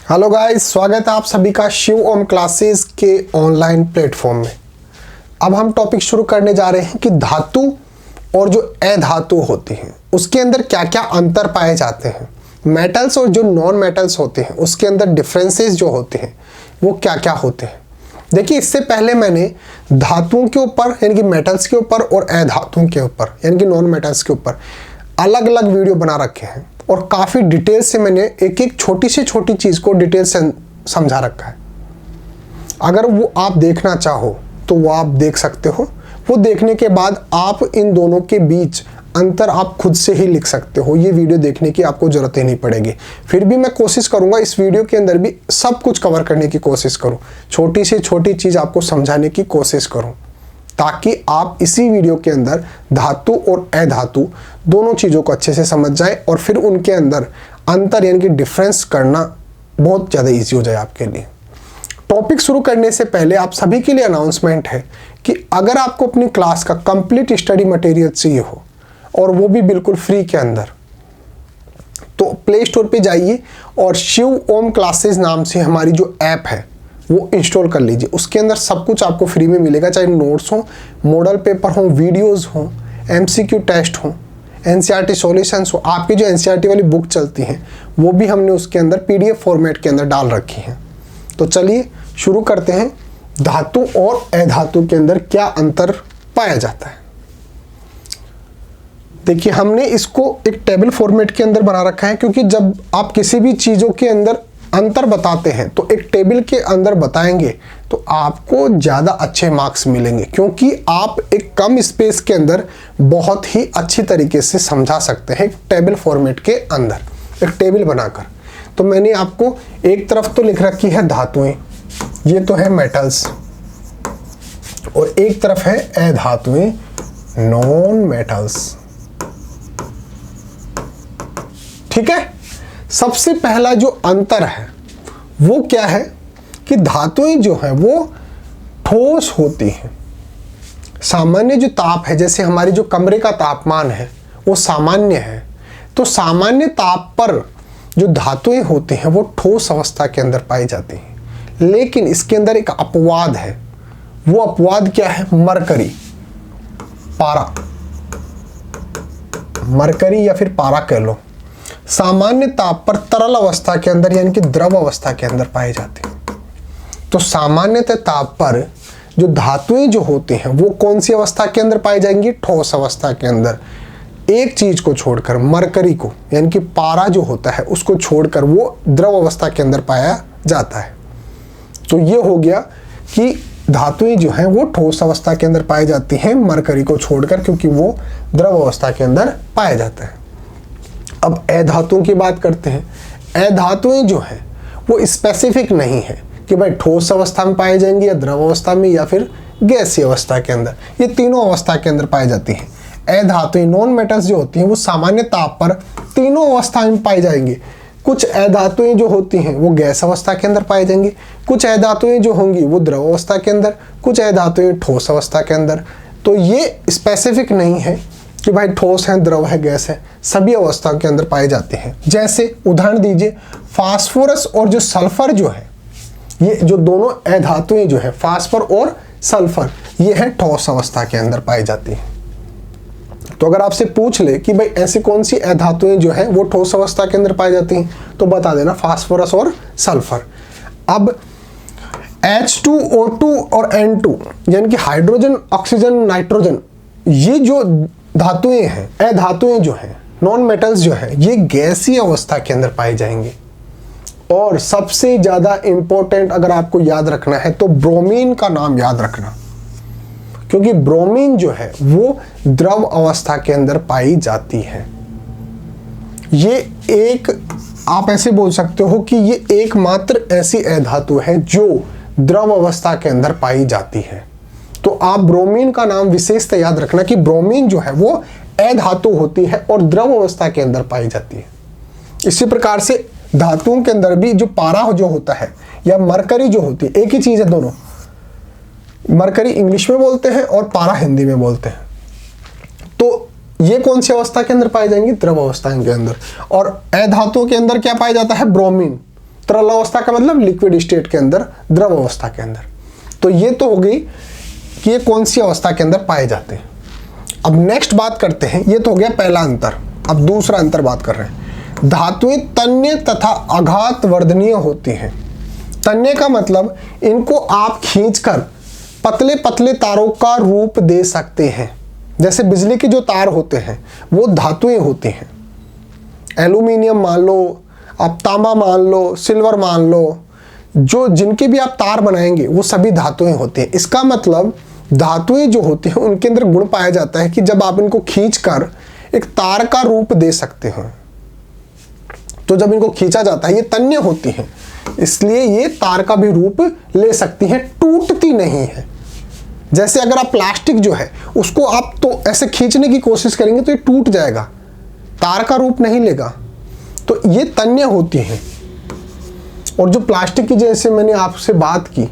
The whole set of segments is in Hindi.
हेलो गाइस, स्वागत है आप सभी का शिव ओम क्लासेस के ऑनलाइन प्लेटफॉर्म में। अब हम टॉपिक शुरू करने जा रहे हैं कि धातु और जो अधातु होती हैं उसके अंदर क्या क्या अंतर पाए जाते हैं। मेटल्स और जो नॉन मेटल्स होते हैं उसके अंदर डिफरेंसेस जो होते हैं वो क्या क्या होते हैं। देखिए, इससे पहले मैंने धातुओं के ऊपर यानी कि मेटल्स के ऊपर और अधातुओं के ऊपर यानी कि नॉन मेटल्स के ऊपर अलग अलग वीडियो बना रखे हैं और काफ़ी डिटेल से मैंने एक एक छोटी से छोटी चीज़ को डिटेल से समझा रखा है। अगर वो आप देखना चाहो तो वो आप देख सकते हो। वो देखने के बाद आप इन दोनों के बीच अंतर आप खुद से ही लिख सकते हो। ये वीडियो देखने की आपको ज़रूरत ही नहीं पड़ेगी। फिर भी मैं कोशिश करूँगा इस वीडियो के अंदर भी सब कुछ कवर करने की कोशिश करूँ, छोटी से छोटी चीज़ आपको समझाने की कोशिश करूँ, ताकि आप इसी वीडियो के अंदर धातु और अधातु दोनों चीज़ों को अच्छे से समझ जाएं और फिर उनके अंदर अंतर यानी कि डिफरेंस करना बहुत ज़्यादा इजी हो जाए आपके लिए। टॉपिक शुरू करने से पहले आप सभी के लिए अनाउंसमेंट है कि अगर आपको अपनी क्लास का कंप्लीट स्टडी मटेरियल चाहिए हो और वो भी बिल्कुल फ्री के अंदर, तो प्ले स्टोर पे जाइए और शिव ओम क्लासेस नाम से हमारी जो ऐप है वो इंस्टॉल कर लीजिए। उसके अंदर सब कुछ आपको फ्री में मिलेगा, चाहे नोट्स हो, मॉडल पेपर हो, वीडियोस हो, एमसीक्यू टेस्ट हो, एनसीईआरटी सॉल्यूशंस हो। आपकी जो एनसीईआरटी वाली बुक चलती हैं वो भी हमने उसके अंदर पीडीएफ फॉर्मेट के अंदर डाल रखी हैं। तो चलिए शुरू करते हैं। धातु और अधातु के अंदर क्या अंतर पाया जाता है। देखिए, हमने इसको एक टेबल फॉर्मेट के अंदर बना रखा है, क्योंकि जब आप किसी भी चीज़ों के अंदर अंतर बताते हैं तो एक टेबल के अंदर बताएंगे तो आपको ज़्यादा अच्छे मार्क्स मिलेंगे, क्योंकि आप एक कम स्पेस के अंदर बहुत ही अच्छी तरीके से समझा सकते हैं। एक टेबल फॉर्मेट के अंदर एक टेबल बनाकर, तो मैंने आपको एक तरफ तो लिख रखी है धातुएं, ये तो है मेटल्स, और एक तरफ है अधातुएं, नॉन मेटल्स। ठीक है। सबसे पहला जो अंतर है वो क्या है कि धातुएं जो हैं वो ठोस होती हैं। सामान्य जो ताप है, जैसे हमारी जो कमरे का तापमान है वो सामान्य है, तो सामान्य ताप पर जो धातुएं होती हैं वो ठोस अवस्था के अंदर पाई जाती हैं। लेकिन इसके अंदर एक अपवाद है। वो अपवाद क्या है? मरकरी, पारा, मरकरी या फिर पारा कह लो, सामान्य ताप पर तरल अवस्था के अंदर यानी कि द्रव अवस्था के अंदर पाए जाते हैं। तो सामान्यतः ताप पर जो धातुएं जो होती हैं वो कौन सी अवस्था के अंदर पाई जाएंगी? ठोस अवस्था के अंदर। एक चीज को छोड़कर, मरकरी को यानी कि पारा जो होता है उसको छोड़कर वो द्रव अवस्था के अंदर पाया जाता है। तो ये हो गया कि धातुएं जो हैं वो ठोस अवस्था के अंदर पाई जाती हैं मरकरी को छोड़कर, क्योंकि वो द्रव अवस्था के अंदर पाया जाता है। अब अधातुओं की बात करते हैं। अधातुएं जो हैं वो स्पेसिफिक नहीं है कि भाई ठोस अवस्था में पाए जाएंगे या द्रव अवस्था में या फिर गैसीय अवस्था के अंदर, ये तीनों अवस्था के अंदर पाई जाती हैं। अधातुएं, नॉन मेटल्स जो होती हैं वो सामान्य ताप पर तीनों अवस्था में पाई जाएंगे। कुछ अधातुएं जो होती हैं वो गैस अवस्था के अंदर पाई जाएंगी, कुछ अधातुएं जो होंगी वो द्रव अवस्था के अंदर, कुछ अधातुएं ठोस अवस्था के अंदर। तो ये स्पेसिफिक नहीं है कि भाई ठोस है, द्रव है, गैस है, सभी अवस्था के अंदर पाए जाते हैं। जैसे उदाहरण दीजिए, फास्फोरस और जो सल्फर जो है, ये जो दोनों अधातुएं जो है फास्फोर और सल्फर, ये है ठोस अवस्था के अंदर पाई जाती हैं। तो अगर आपसे पूछ ले कि भाई ऐसी कौन सी अधातुएं जो है वो ठोस अवस्था के अंदर पाई जाती हैं, तो बता देना फास्फोरस और सल्फर। अब H2O2 और N2 यानी कि हाइड्रोजन, ऑक्सीजन, नाइट्रोजन, ये जो धातुएं हैं, अधातुएं जो हैं, नॉन मेटल्स जो है, ये गैसीय अवस्था के अंदर पाए जाएंगे। और सबसे ज्यादा इंपॉर्टेंट अगर आपको याद रखना है तो ब्रोमीन का नाम याद रखना, क्योंकि ब्रोमीन जो है वो द्रव अवस्था के अंदर पाई जाती है। ये एक, आप ऐसे बोल सकते हो कि ये एकमात्र ऐसी अधातु है जो द्रव अवस्था के अंदर पाई जाती है। तो आप ब्रोमीन का नाम विशेषतः याद रखना कि ब्रोमीन जो है वो अधातु होती है और द्रव अवस्था के अंदर पाई जाती है। इसी प्रकार से धातुओं के अंदर भी जो पारा जो होता है या मरकरी जो होती है, एक ही चीज है दोनों। मरकरी इंग्लिश में बोलते हैं और पारा हिंदी में बोलते हैं। तो ये कौन सी अवस्था के अंदर पाई जाएंगी? द्रव अवस्था के अंदर। और अधातुओं के अंदर क्या पाया जाता है? ब्रोमीन। तरल अवस्था का मतलब लिक्विड स्टेट के अंदर, द्रव अवस्था के अंदर। तो ये तो हो गई कि ये कौन सी अवस्था के अंदर पाए जाते हैं। अब नेक्स्ट बात करते हैं, ये तो हो गया पहला अंतर। अब दूसरा अंतर बात कर रहे हैं। धातुएं तन्य तथा आघात वर्धनीय होती हैं। तन्य का मतलब इनको आप खींचकर पतले पतले तारों का रूप दे सकते हैं। जैसे बिजली के जो तार होते हैं वो धातुएं होती हैं। एल्यूमिनियम मान लो, आप तांबा मान लो, सिल्वर मान लो, जो जिनके भी आप तार बनाएंगे वो सभी धातुएं होती हैं। इसका मतलब धातुएं जो होती हैं उनके अंदर गुण पाया जाता है कि जब आप इनको खींचकर एक तार का रूप दे सकते हो, तो जब इनको खींचा जाता है ये तन्य होती हैं, इसलिए ये तार का भी रूप ले सकती हैं, टूटती नहीं है। जैसे अगर आप प्लास्टिक जो है उसको आप तो ऐसे खींचने की कोशिश करेंगे तो ये टूट जाएगा, तार का रूप नहीं लेगा। तो ये तन्य होती हैं। और जो प्लास्टिक की जैसे मैंने आपसे बात की,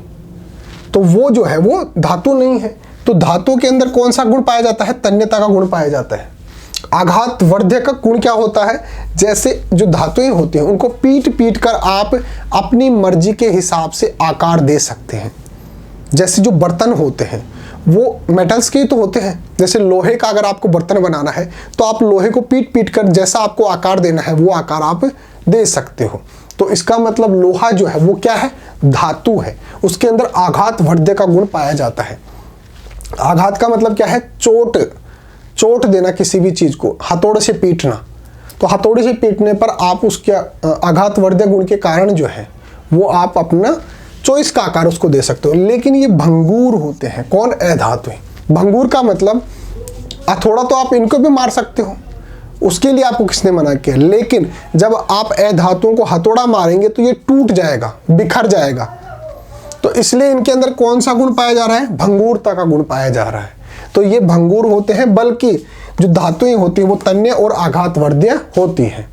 तो वो जो है वो धातु नहीं है। तो धातु के अंदर कौन सा गुण पाया जाता है? तन्यता का गुण पाया जाता है। आघात वर्धक का गुण क्या होता है? जैसे जो धातुएं होती हैं उनको पीट पीट कर आप अपनी मर्जी के हिसाब से आकार दे सकते हैं। जैसे जो बर्तन होते हैं वो मेटल्स के ही तो होते हैं। जैसे लोहे का अगर आपको बर्तन बनाना है तो आप लोहे को पीट पीट कर जैसा आपको आकार देना है वो आकार आप दे सकते हो। तो इसका मतलब लोहा जो है वो क्या है? धातु है। उसके अंदर आघात वर्धक का गुण पाया जाता है। आघात का मतलब क्या है? चोट देना किसी भी चीज को, हथौड़े से पीटना। तो हथौड़े से पीटने पर आप उसके आघात वर्धक गुण के कारण जो है वो आप अपना चॉइस का आकार उसको दे सकते हो। लेकिन ये भंगूर होते हैं। कौन? अधातुएं। भंगूर का मतलब हथौड़ा तो आप इनको भी मार सकते हो, उसके लिए आपको किसने मना किया? लेकिन जब आप अधातुओं को हथौड़ा मारेंगे तो ये टूट जाएगा, बिखर जाएगा। तो इसलिए इनके अंदर कौन सा गुण पाया जा रहा है? भंगूरता का गुण पाया जा रहा है। तो ये भंगूर होते हैं, बल्कि जो धातुएं होती हैं वो तन्य और आघात वर्धनीय होती हैं।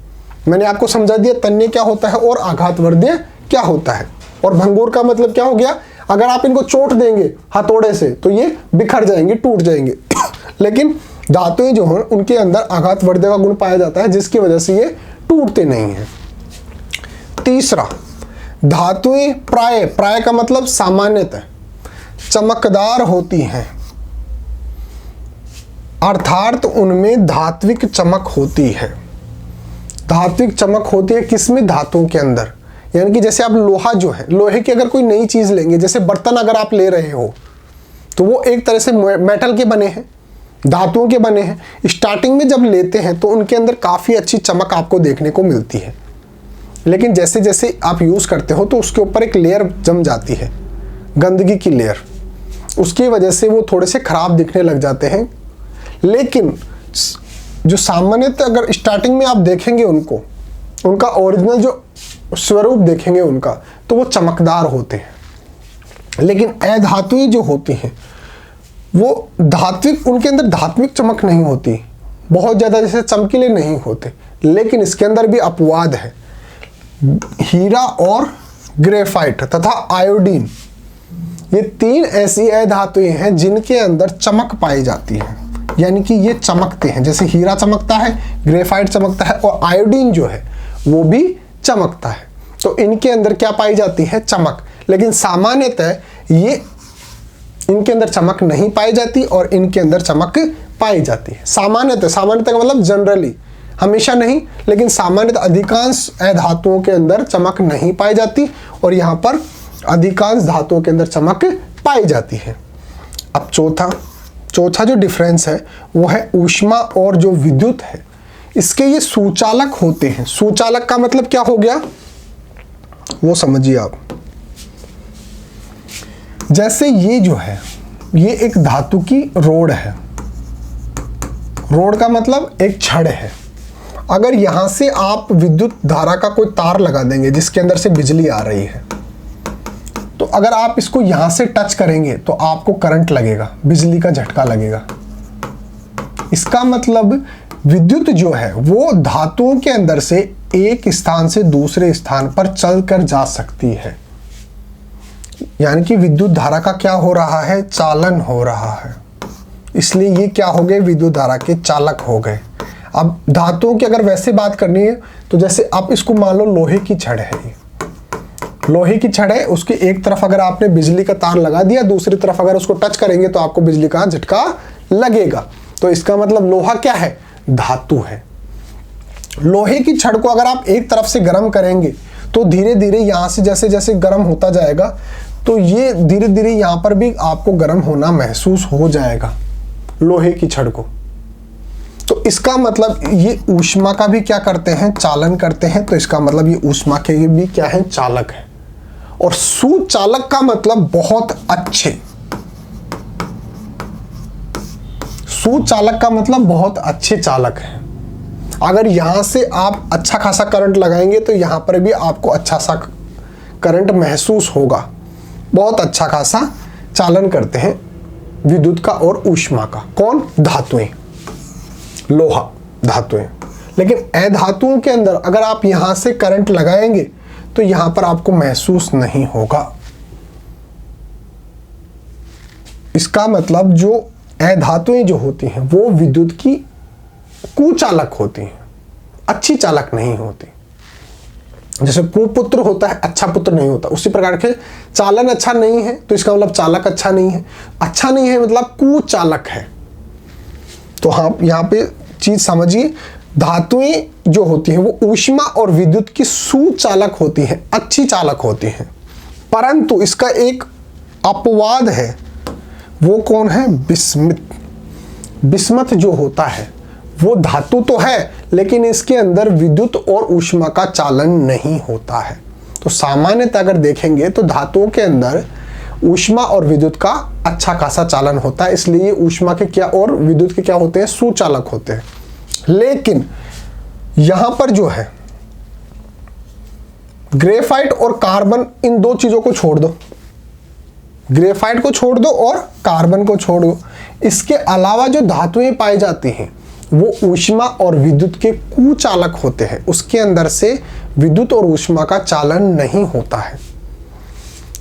मैंने आपको समझा दिया तन्य क्या होता है और आघात वर्धनीय क्या होता है। और भंगूर का मतलब क्या हो गया? अगर आप इनको चोट देंगे हथौड़े से तो ये बिखर जाएंगे, टूट जाएंगे। लेकिन धातुएं जो हैं उनके अंदर आघात वर्धक का गुण पाया जाता है, जिसकी वजह से ये टूटते नहीं हैं। तीसरा, धातुएं प्राय का मतलब सामान्यतः चमकदार होती हैं, अर्थात उनमें धात्विक चमक होती है। धात्विक चमक होती है किसमें? धातुओं के अंदर। यानी कि जैसे आप लोहा जो है, लोहे की अगर कोई नई चीज लेंगे, जैसे बर्तन अगर आप ले रहे हो तो वो एक तरह से मेटल के बने हैं, धातुओं के बने हैं। स्टार्टिंग में जब लेते हैं तो उनके अंदर काफ़ी अच्छी चमक आपको देखने को मिलती है। लेकिन जैसे जैसे आप यूज़ करते हो तो उसके ऊपर एक लेयर जम जाती है, गंदगी की लेयर। उसकी वजह से वो थोड़े से ख़राब दिखने लग जाते हैं। लेकिन जो सामान्यतः अगर स्टार्टिंग में आप देखेंगे उनको, उनका ओरिजिनल जो स्वरूप देखेंगे उनका, तो वो चमकदार होते हैं। लेकिन अधातुएं जो होती हैं वो धात्विक, उनके अंदर धात्विक चमक नहीं होती, बहुत ज़्यादा जैसे चमकीले नहीं होते। लेकिन इसके अंदर भी अपवाद है। हीरा और ग्रेफाइट तथा आयोडीन, ये तीन ऐसी अधातुएं हैं जिनके अंदर चमक पाई जाती है। यानी कि ये चमकते हैं, जैसे हीरा चमकता है, ग्रेफाइट चमकता है और आयोडीन जो है वो भी चमकता है। तो इनके अंदर क्या पाई जाती है? चमक। लेकिन सामान्यतः ये इनके अंदर चमक नहीं पाई जाती और इनके अंदर चमक पाई जाती है। सामान्यतः का मतलब जनरली, हमेशा नहीं, लेकिन सामान्यतः अधिकांश अधातुओं के अंदर चमक नहीं पाई जाती और यहाँ पर अधिकांश धातुओं के अंदर चमक पाई जाती है। अब चौथा जो डिफरेंस है वो है ऊष्मा और जो विद्युत है, इसके ये सुचालक होते हैं। सुचालक का मतलब क्या हो गया वो समझिए आप। जैसे ये जो है ये एक धातु की रोड है। रोड का मतलब एक छड़ है। अगर यहां से आप विद्युत धारा का कोई तार लगा देंगे जिसके अंदर से बिजली आ रही है, तो अगर आप इसको यहां से टच करेंगे तो आपको करंट लगेगा, बिजली का झटका लगेगा। इसका मतलब विद्युत जो है वो धातुओं के अंदर से एक स्थान से दूसरे स्थान पर चलकर जा सकती है। यानी कि विद्युत धारा का क्या हो रहा है? चालन हो रहा है। इसलिए ये क्या हो गए? विद्युत धारा के चालक हो गए। अब धातुओं की अगर वैसे बात करनी है तो जैसे आप इसको मान लो लोहे की छड़ है ये, लोहे की छड़ है, उसकी एक तरफ अगर आपने बिजली का तार लगा दिया, दूसरी तरफ अगर उसको टच करेंगे तो आपको बिजली का झटका लगेगा। तो इसका मतलब लोहा क्या है? धातु है। लोहे की छड़ को अगर आप एक तरफ से गर्म करेंगे तो धीरे धीरे यहां से जैसे जैसे गर्म होता जाएगा तो ये धीरे धीरे यहां पर भी आपको गर्म होना महसूस हो जाएगा लोहे की छड़ को। तो इसका मतलब ये ऊष्मा का भी क्या करते हैं? चालन करते हैं। तो इसका मतलब ये ऊष्मा के भी क्या है? चालक है। और सुचालक का मतलब बहुत अच्छे, सुचालक का मतलब बहुत अच्छे चालक है। अगर यहां से आप अच्छा खासा करंट लगाएंगे तो यहां पर भी आपको अच्छा सा करंट महसूस होगा। बहुत अच्छा खासा चालन करते हैं विद्युत का और ऊष्मा का। कौन? धातुएं, लोहा, धातुएं। लेकिन अधातुओं के अंदर अगर आप यहां से करंट लगाएंगे तो यहां पर आपको महसूस नहीं होगा। इसका मतलब जो अधातुएं जो होती हैं वो विद्युत की कुचालक होती हैं, अच्छी चालक नहीं होती। जैसे कुपुत्र होता है, अच्छा पुत्र नहीं होता, उसी प्रकार के चालन अच्छा नहीं है तो इसका मतलब चालक अच्छा नहीं है। अच्छा नहीं है मतलब कुचालक है। तो हाँ, यहाँ पे चीज समझिए, धातुएं जो होती हैं वो ऊष्मा और विद्युत की सुचालक होती हैं, अच्छी चालक होती हैं। परंतु इसका एक अपवाद है, वो कौन है? बिस्मथ। बिस्मथ जो होता है वो धातु तो है लेकिन इसके अंदर विद्युत और ऊष्मा का चालन नहीं होता है। तो सामान्यतः अगर देखेंगे तो धातुओं के अंदर ऊष्मा और विद्युत का अच्छा खासा चालन होता है, इसलिए ऊष्मा के क्या और विद्युत के क्या होते हैं? सुचालक होते हैं। लेकिन यहां पर जो है ग्रेफाइट और कार्बन, इन दो चीजों को छोड़ दो, ग्रेफाइट को छोड़ दो और कार्बन को छोड़ दो। इसके अलावा जो धातुएं पाई जाती हैं वो ऊष्मा और विद्युत के कुचालक होते हैं। उसके अंदर से विद्युत और ऊष्मा का चालन नहीं होता है।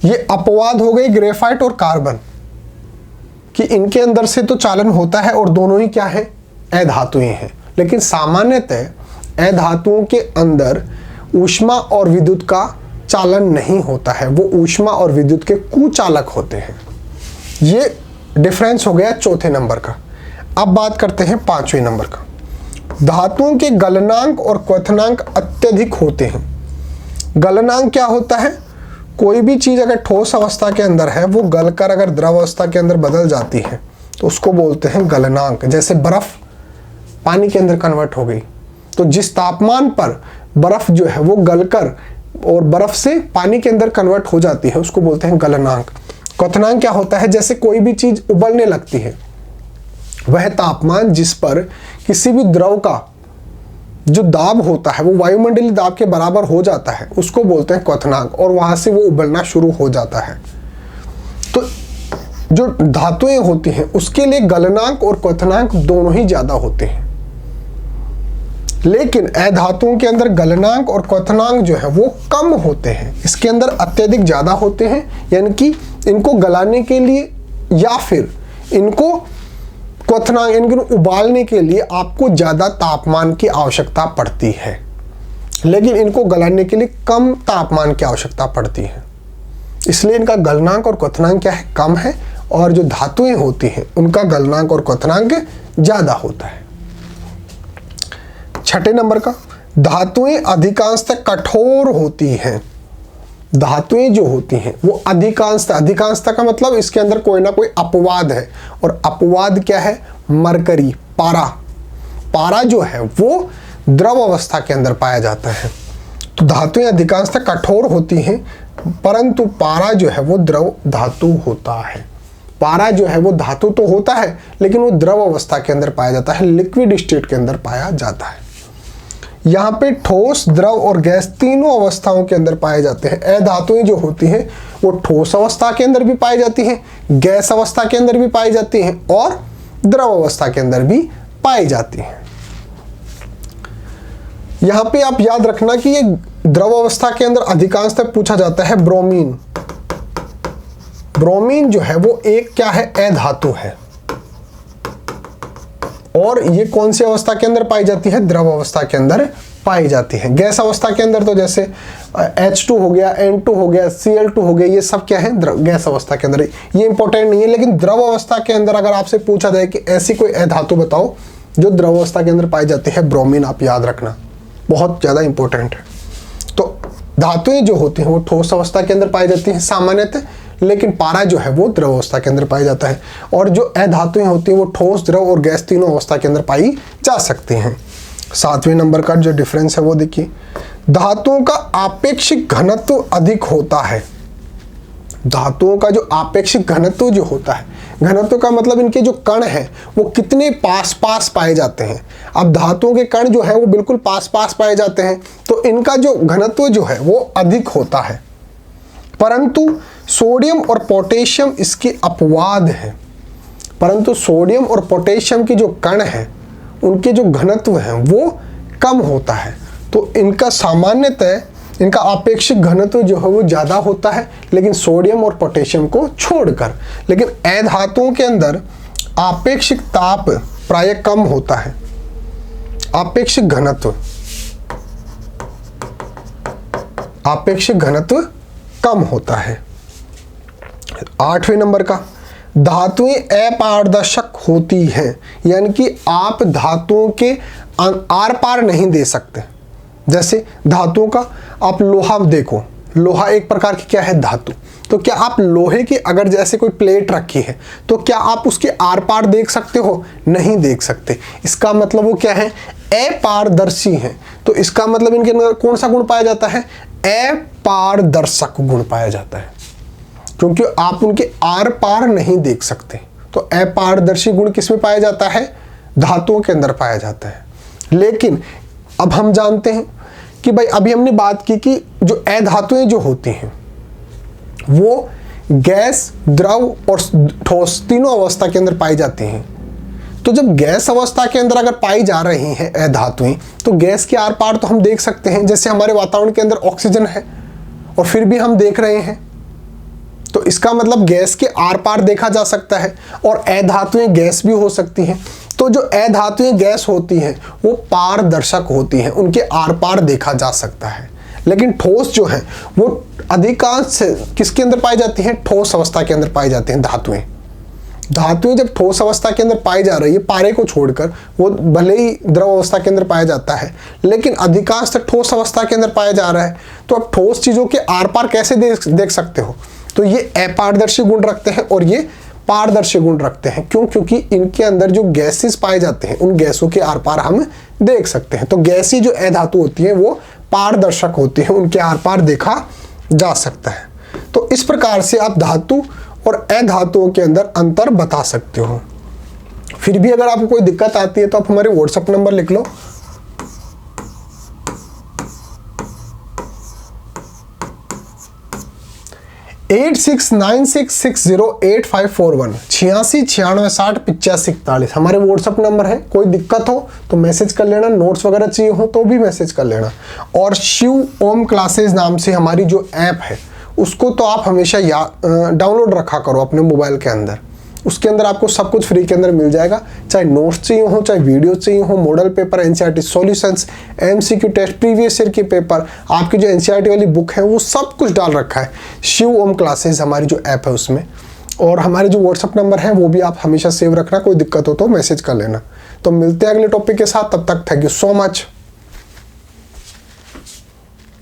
ये अपवाद हो गए ग्रेफाइट और कार्बन कि इनके अंदर से तो चालन होता है और दोनों ही क्या है? अधातुएं हैं। लेकिन सामान्यतः अधातुओं के अंदर ऊष्मा और विद्युत का चालन नहीं होता है, वो ऊष्मा और विद्युत के कुचालक होते हैं। ये डिफरेंस हो गया चौथे नंबर का। अब बात करते हैं पांचवें नंबर का। धातुओं के गलनांक और क्वथनांक अत्यधिक होते हैं। गलनांक क्या होता है? कोई भी चीज अगर ठोस अवस्था के अंदर है वो गलकर अगर द्रव अवस्था के अंदर बदल जाती है तो उसको बोलते हैं गलनांक। जैसे बर्फ पानी के अंदर कन्वर्ट हो गई तो जिस तापमान पर बर्फ जो है वो गलकर और बर्फ से पानी के अंदर कन्वर्ट हो जाती है उसको बोलते हैं गलनांक। क्वथनांक क्या होता है? जैसे कोई भी चीज उबलने लगती है, वह तापमान जिस पर किसी भी द्रव का जो दाब होता है वो वायुमंडलीय दाब के बराबर हो जाता है उसको बोलते हैं क्वथनांक, और वहां से वो उबलना शुरू हो जाता है। तो जो धातुएं होती हैं उसके लिए गलनांक और क्वथनांक दोनों ही ज्यादा होते हैं। लेकिन अधातुओं के अंदर गलनांक और क्वथनांक जो है वो कम होते हैं, इसके अंदर अत्यधिक ज्यादा होते हैं। यानी कि इनको गलाने के लिए या फिर इनको क्वथनांक इनको उबालने के लिए आपको ज्यादा तापमान की आवश्यकता पड़ती है, लेकिन इनको गलाने के लिए कम तापमान की आवश्यकता पड़ती है। इसलिए इनका गलनांक और क्वथनांक क्या है? कम है। और जो धातुएं होती हैं उनका गलनांक और क्वथनांक ज्यादा होता है। छठे नंबर का, धातुएं अधिकांशतः कठोर होती हैं। धातुएं जो होती हैं वो अधिकांशतः का मतलब इसके अंदर कोई ना कोई अपवाद है, और अपवाद क्या है? मरकरी, पारा। पारा जो है वो द्रव अवस्था के अंदर पाया जाता है। तो धातुएं अधिकांशतः कठोर होती हैं, परंतु पारा जो है वो द्रव धातु होता है। पारा जो है वो धातु तो होता है लेकिन वो द्रव अवस्था के अंदर पाया जाता है, लिक्विड स्टेट के अंदर पाया जाता है। यहाँ पे ठोस, द्रव और गैस तीनों अवस्थाओं के अंदर पाए जाते हैं। अधातुएं जो होती हैं वो ठोस अवस्था के अंदर भी पाई जाती हैं, गैस अवस्था के अंदर भी पाई जाती हैं और द्रव अवस्था के अंदर भी पाई जाती हैं। यहाँ पे आप याद रखना कि ये द्रव अवस्था के अंदर अधिकांशतः पूछा जाता है ब्रोमीन। ब्रोमीन जो है वो एक क्या है? अधातु है। और ये कौन सी अवस्था के अंदर पाई जाती है? द्रव अवस्था के अंदर पाई जाती हैं। गैस अवस्था के अंदर तो जैसे H2 हो गया, N2 हो गया, Cl2 हो गया, ये सब क्या है, गैस अवस्था के अंदर, ये इंपॉर्टेंट नहीं है। लेकिन द्रव अवस्था के अंदर अगर आपसे पूछा जाए कि ऐसी कोई अधातु बताओ जो द्रव अवस्था के अंदर पाई जाती है, ब्रोमीन, आप याद रखना, बहुत ज़्यादा इंपॉर्टेंट है। तो धातुएं जो होती हैं वो ठोस अवस्था के अंदर पाई जाती हैं सामान्यतः, लेकिन पारा जो है वो द्रव अवस्था के अंदर पाया जाता है। और जो अधातुएं होती हैं वो ठोस, द्रव और गैस तीनों अवस्था के अंदर पाई जा सकती हैं। 7वें नंबर का जो डिफरेंस है वो देखिए, धातुओं का आपेक्षिक घनत्व अधिक होता है। धातुओं का जो आपेक्षिक घनत्व जो होता है, घनत्व का मतलब इनके जो कण हैं वो कितने पास पास पाए जाते हैं। अब धातुओं के कण जो है वो बिल्कुल पास पास पाए जाते हैं, तो इनका जो घनत्व जो है वो अधिक होता है। परंतु सोडियम और पोटेशियम इसके अपवाद हैं। परंतु सोडियम और पोटेशियम के जो कण हैं उनके जो घनत्व हैं वो कम होता है। तो इनका सामान्यतः इनका आपेक्षिक घनत्व जो है वो ज़्यादा होता है, लेकिन सोडियम और पोटेशियम को छोड़कर। लेकिन अधातुओं के अंदर आपेक्षिक ताप प्राय कम होता है, आपेक्षिक घनत्व कम होता है। 8वें नंबर का, धातुएं अपारदर्शक होती हैं, यानी कि आप धातुओं के आर पार नहीं दे सकते। जैसे धातुओं का आप लोहा देखो, लोहा एक प्रकार की क्या है, धातु। तो क्या आप लोहे की अगर जैसे कोई प्लेट रखी है तो क्या आप उसके आर पार देख सकते हो? नहीं देख सकते। इसका मतलब वो क्या है, अपारदर्शी है। तो इसका मतलब इनके अंदर कौन सा गुण पाया जाता है, अपारदर्शक गुण पाया जाता है, क्योंकि आप उनके आर पार नहीं देख सकते। तो अपारदर्शी गुण किसमें पाया जाता है, धातुओं के अंदर पाया जाता है। लेकिन अब हम जानते हैं कि भाई अभी हमने बात की कि जो अधातुएं जो होती हैं वो गैस, द्रव और ठोस तीनों अवस्था के अंदर पाई जाती हैं। तो जब गैस अवस्था के अंदर अगर पाई जा रही हैं अधातुएं, तो गैस के आर पार तो हम देख सकते हैं। जैसे हमारे वातावरण के अंदर ऑक्सीजन है और फिर भी हम देख रहे हैं, तो इसका मतलब गैस के आर पार देखा जा सकता है। और अधातुएं गैस भी हो सकती हैं। तो जो अधातुएं गैस होती हैं वो पारदर्शक होती हैं, उनके आर पार देखा जा सकता है। लेकिन ठोस जो है वो अधिकांश किसके अंदर पाई जाती हैं, ठोस अवस्था के अंदर पाई जाती हैं धातुएं। धातुएं जब ठोस अवस्था के अंदर पाई जा रही है, पारे को छोड़कर, वो भले ही द्रव अवस्था के अंदर पाया जाता है लेकिन अधिकांश ठोस अवस्था के अंदर पाया जा रहा है। तो अब ठोस चीज़ों के आर पार कैसे देख सकते हो? तो ये अपारदर्शी गुण रखते हैं और ये पारदर्शी गुण रखते हैं। क्यों? क्योंकि इनके अंदर जो गैसेस पाए जाते हैं उन गैसों के आर पार हम देख सकते हैं। तो गैसी जो अधातु होती है वो पारदर्शक होती है, उनके आर पार देखा जा सकता है। तो इस प्रकार से आप धातु और अधातुओं के अंदर अंतर बता सकते हो। फिर भी अगर आपको कोई दिक्कत आती है तो आप हमारे व्हाट्सएप नंबर लिख लो, 8696608541, 8696608541 हमारे व्हाट्सअप नंबर है। कोई दिक्कत हो तो मैसेज कर लेना, नोट्स वगैरह चाहिए हो तो भी मैसेज कर लेना। और शिव ओम क्लासेस नाम से हमारी जो ऐप है उसको तो आप हमेशा डाउनलोड रखा करो अपने मोबाइल के अंदर। उसके अंदर आपको सब कुछ फ्री के अंदर मिल जाएगा, चाहे नोट्स चाहिए हो, चाहे वीडियो चाहिए हो, model paper, NCERT solutions, MCQ test, previous year के पेपर, आपकी जो एनसीईआरटी वाली बुक है वो सब कुछ डाल रखा है शिव ओम क्लासेस हमारी जो ऐप है उसमें। और हमारे जो व्हाट्सअप नंबर है वो भी आप हमेशा सेव रखना, कोई दिक्कत हो तो मैसेज कर लेना। तो मिलते हैं अगले टॉपिक के साथ, तब तक थैंक यू सो मच।